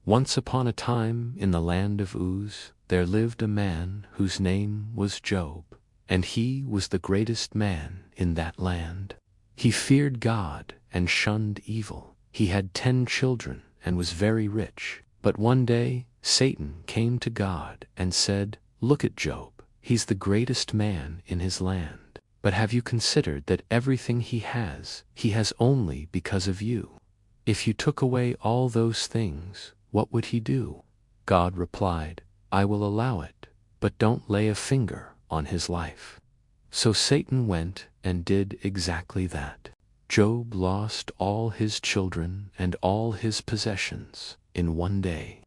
Once upon a time in the land of Uz, there lived a man whose name was Job, and he was the greatest man in that land. He feared God and shunned evil. He had 10 children and was very rich. But one day Satan came to God and said, "Look at Job. He's the greatest man in his land. But have you considered that everything he has only because of you? If you took away all those things, what would he do?" God replied, "I will allow it, but don't lay a finger on his life." So Satan went and did exactly that. Job lost all his children and all his possessions in one day.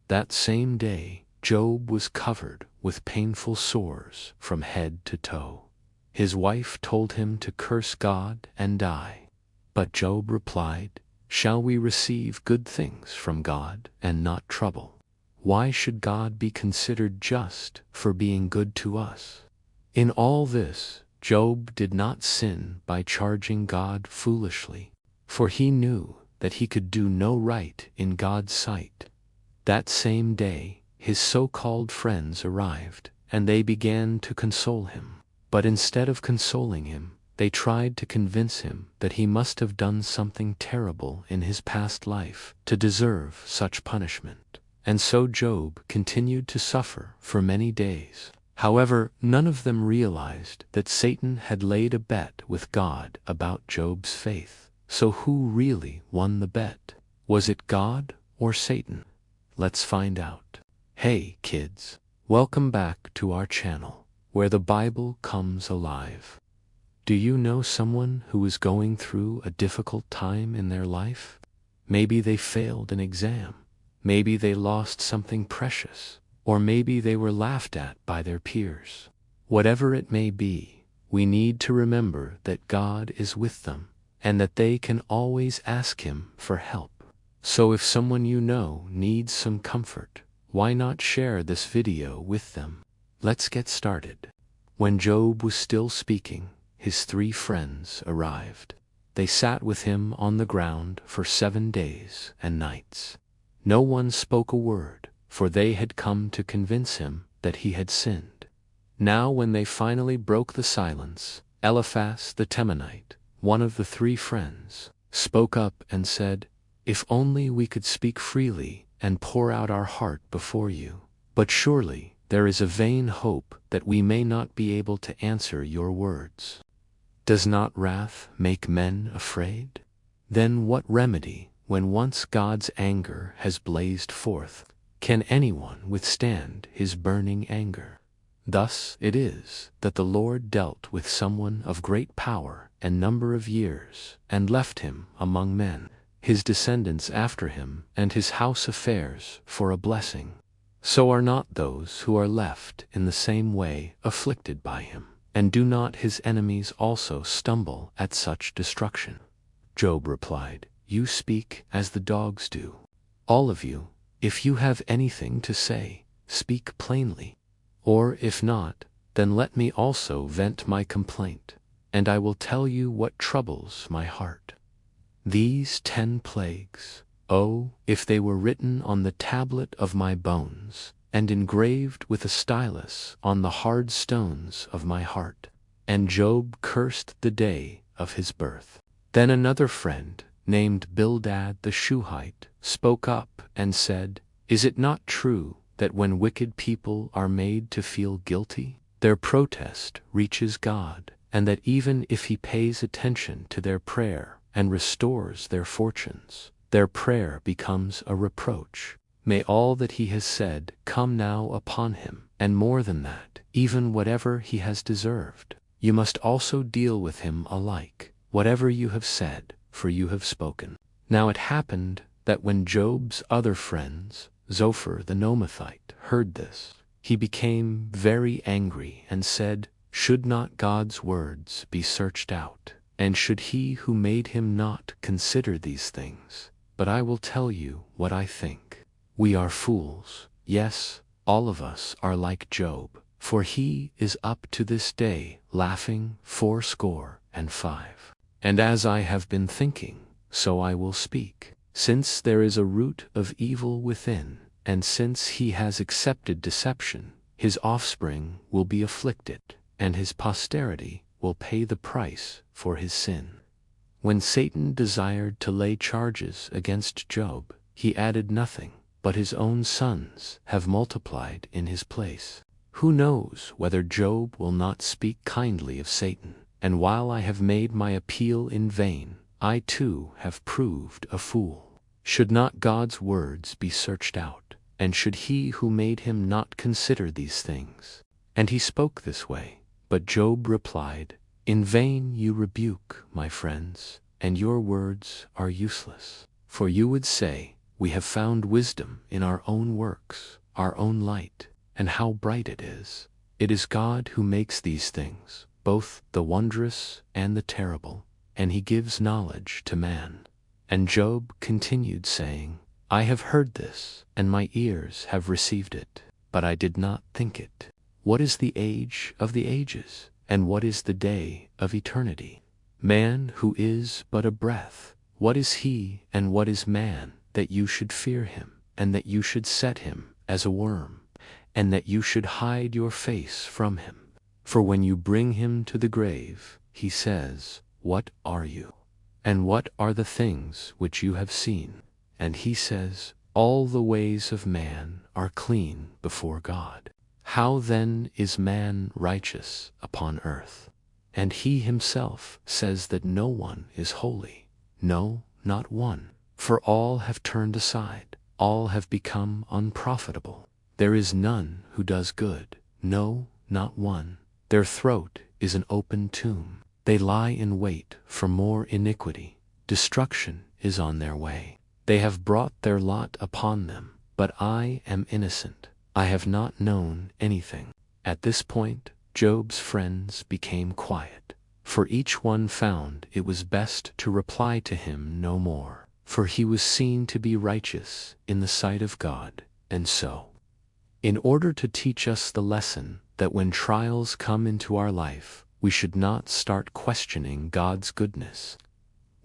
That same day, Job was covered with painful sores from head to toe. His wife told him to curse God and die. But Job replied, "Shall we receive good things from God and not trouble? Why should God be considered just for being good to us?" In all this, Job did not sin by charging God foolishly, for he knew that he could do no right in God's sight. That same day, his so-called friends arrived, and they began to console him. But instead of consoling him, they tried to convince him that he must have done something terrible in his past life to deserve such punishment. And so Job continued to suffer for many days. However, none of them realized that Satan had laid a bet with God about Job's faith. So who really won the bet? Was it God or Satan? Let's find out. Hey kids, welcome back to our channel, where the Bible comes alive. Do you know someone who is going through a difficult time in their life? Maybe they failed an exam. Maybe they lost something precious. Or maybe they were laughed at by their peers. Whatever it may be, we need to remember that God is with them, and that they can always ask Him for help. So if someone you know needs some comfort, why not share this video with them? Let's get started. When Job was still speaking, his 3 friends arrived. They sat with him on the ground for 7 days and nights. No one spoke a word, for they had come to convince him that he had sinned. Now when they finally broke the silence, Eliphaz the Temanite, one of the 3 friends, spoke up and said, "If only we could speak freely and pour out our heart before you. But surely there is a vain hope that we may not be able to answer your words. Does not wrath make men afraid? Then what remedy, when once God's anger has blazed forth? Can anyone withstand his burning anger? Thus it is that the Lord dealt with someone of great power and number of years, and left him among men, his descendants after him, and his house affairs for a blessing. So are not those who are left in the same way afflicted by him, and do not his enemies also stumble at such destruction?" Job replied, "You speak as the dogs do. All of you, if you have anything to say, speak plainly. Or if not, then let me also vent my complaint, and I will tell you what troubles my heart. These 10 plagues, oh, if they were written on the tablet of my bones, and engraved with a stylus on the hard stones of my heart." And Job cursed the day of his birth. Then another friend, named Bildad the Shuhite, spoke up and said, "Is it not true that when wicked people are made to feel guilty, their protest reaches God, and that even if He pays attention to their prayer and restores their fortunes, their prayer becomes a reproach? May all that he has said come now upon him, and more than that, even whatever he has deserved. You must also deal with him alike, whatever you have said, for you have spoken." Now it happened that when Job's other friends, Zophar the Nomathite, heard this, he became very angry and said, "Should not God's words be searched out? And should He who made him not consider these things? But I will tell you what I think. We are fools, yes, all of us are like Job, for he is up to this day laughing 85. And as I have been thinking, so I will speak. Since there is a root of evil within, and since he has accepted deception, his offspring will be afflicted, and his posterity will pay the price for his sin. When Satan desired to lay charges against Job, he added nothing, but his own sons have multiplied in his place. Who knows whether Job will not speak kindly of Satan? And while I have made my appeal in vain, I too have proved a fool. Should not God's words be searched out? And should he who made him not consider these things? And he spoke this way, but Job replied, In vain you rebuke, my friends, and your words are useless. For you would say, We have found wisdom in our own works, our own light, and how bright it is. It is God who makes these things, both the wondrous and the terrible, and he gives knowledge to man. And Job continued saying, I have heard this, and my ears have received it, but I did not think it. What is the age of the ages, and what is the day of eternity? Man who is but a breath, what is he and what is man, that you should fear him, and that you should set him as a worm, and that you should hide your face from him? For when you bring him to the grave, he says, What are you? And what are the things which you have seen? And he says, All the ways of man are clean before God. How then is man righteous upon earth? And he himself says that no one is holy, no, not one. For all have turned aside, all have become unprofitable. There is none who does good, no, not one. Their throat is an open tomb. They lie in wait for more iniquity. Destruction is on their way. They have brought their lot upon them, but I am innocent. I have not known anything. At this point, Job's friends became quiet, for each one found it was best to reply to him no more, for he was seen to be righteous in the sight of God, and so, in order to teach us the lesson that when trials come into our life, we should not start questioning God's goodness,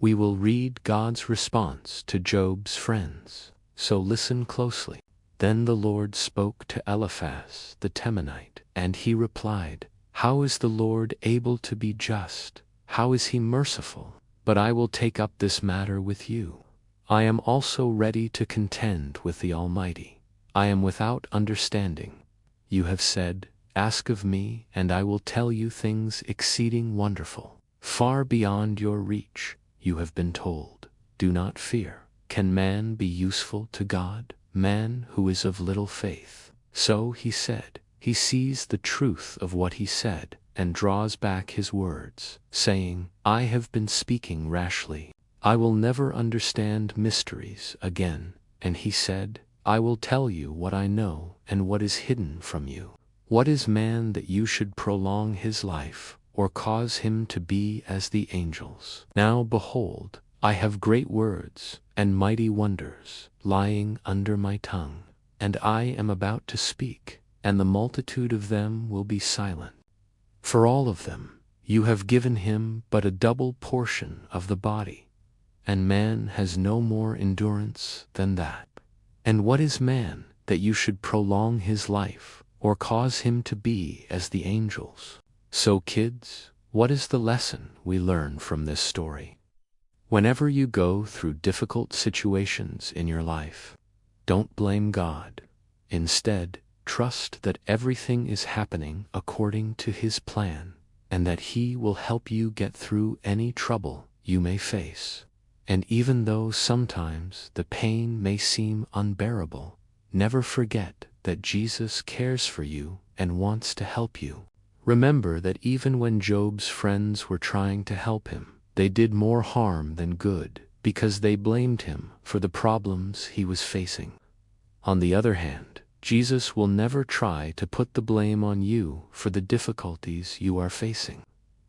we will read God's response to Job's friends. So listen closely. Then the Lord spoke to Eliphaz the Temanite, and he replied, How is the Lord able to be just? How is he merciful? But I will take up this matter with you. I am also ready to contend with the Almighty. I am without understanding. You have said, Ask of me, and I will tell you things exceeding wonderful, far beyond your reach. You have been told, Do not fear. Can man be useful to God? Man who is of little faith. So he said, he sees the truth of what he said, and draws back his words, saying, I have been speaking rashly. I will never understand mysteries again. And he said, I will tell you what I know and what is hidden from you. What is man that you should prolong his life, or cause him to be as the angels? Now behold, I have great words and mighty wonders lying under my tongue, and I am about to speak, and the multitude of them will be silent. For all of them, you have given him but a double portion of the body, and man has no more endurance than that. And what is man that you should prolong his life, or cause him to be as the angels? So kids, what is the lesson we learn from this story? Whenever you go through difficult situations in your life, don't blame God. Instead, trust that everything is happening according to his plan, and that he will help you get through any trouble you may face. And even though sometimes the pain may seem unbearable, never forget that Jesus cares for you and wants to help you. Remember that even when Job's friends were trying to help him, they did more harm than good, because they blamed him for the problems he was facing. On the other hand, Jesus will never try to put the blame on you for the difficulties you are facing.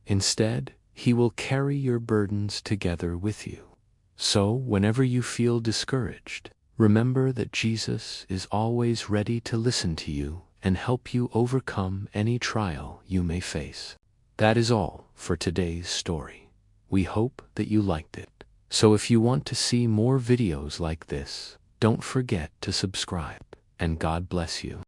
Instead, he will carry your burdens together with you. So, whenever you feel discouraged, remember that Jesus is always ready to listen to you and help you overcome any trial you may face. That is all for today's story. We hope that you liked it. So if you want to see more videos like this, don't forget to subscribe, and God bless you.